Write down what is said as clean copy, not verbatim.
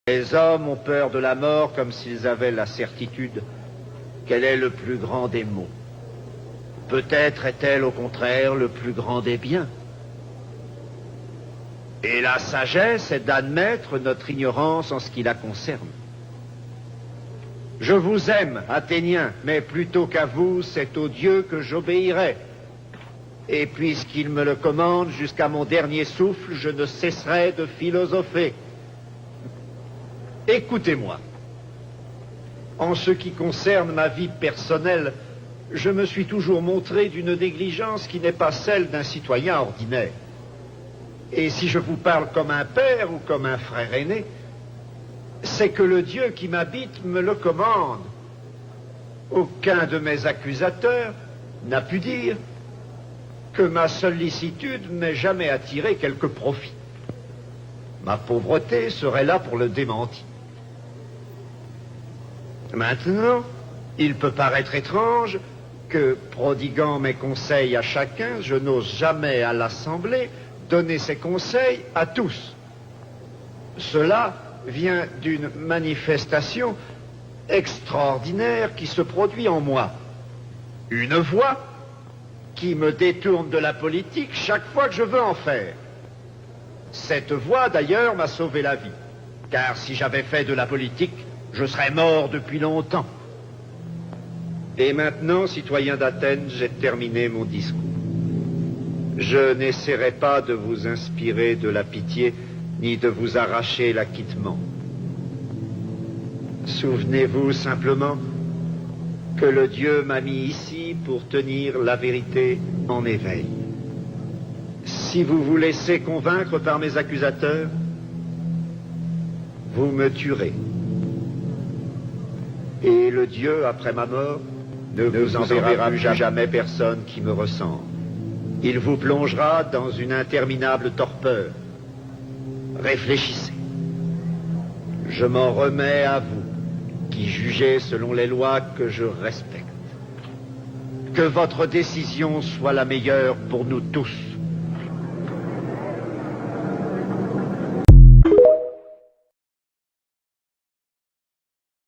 Les hommes ont peur de la mort comme s'ils avaient la certitude qu'elle est le plus grand des maux. Peut-être est-elle au contraire le plus grand des biens. Et la sagesse est d'admettre notre ignorance en ce qui la concerne. Je vous aime, Athéniens, mais plutôt qu'à vous, c'est au Dieu que j'obéirai. Et puisqu'il me le commande, jusqu'à mon dernier souffle, je ne cesserai de philosopher. Écoutez-moi. En ce qui concerne ma vie personnelle, je me suis toujours montré d'une négligence qui n'est pas celle d'un citoyen ordinaire. Et si je vous parle comme un père ou comme un frère aîné, c'est que le Dieu qui m'habite me le commande. Aucun de mes accusateurs n'a pu dire que ma sollicitude m'ait jamais attiré quelque profit. Ma pauvreté serait là pour le démentir. Maintenant, il peut paraître étrange que, prodiguant mes conseils à chacun, je n'ose jamais à l'Assemblée donner ces conseils à tous. Cela vient d'une manifestation extraordinaire qui se produit en moi. Une voix qui me détourne de la politique chaque fois que je veux en faire. Cette voix, d'ailleurs, m'a sauvé la vie. Car si j'avais fait de la politique, je serais mort depuis longtemps. Et maintenant, citoyens d'Athènes, j'ai terminé mon discours. Je n'essaierai pas de vous inspirer de la pitié, ni de vous arracher l'acquittement. Souvenez-vous simplement que le Dieu m'a mis ici pour tenir la vérité en éveil. Si vous vous laissez convaincre par mes accusateurs, vous me tuerez. Et le Dieu, après ma mort, ne vous enverra plus jamais personne qui me ressemble. Il vous plongera dans une interminable torpeur. Réfléchissez. Je m'en remets à vous, qui jugez selon les lois que je respecte. Que votre décision soit la meilleure pour nous tous.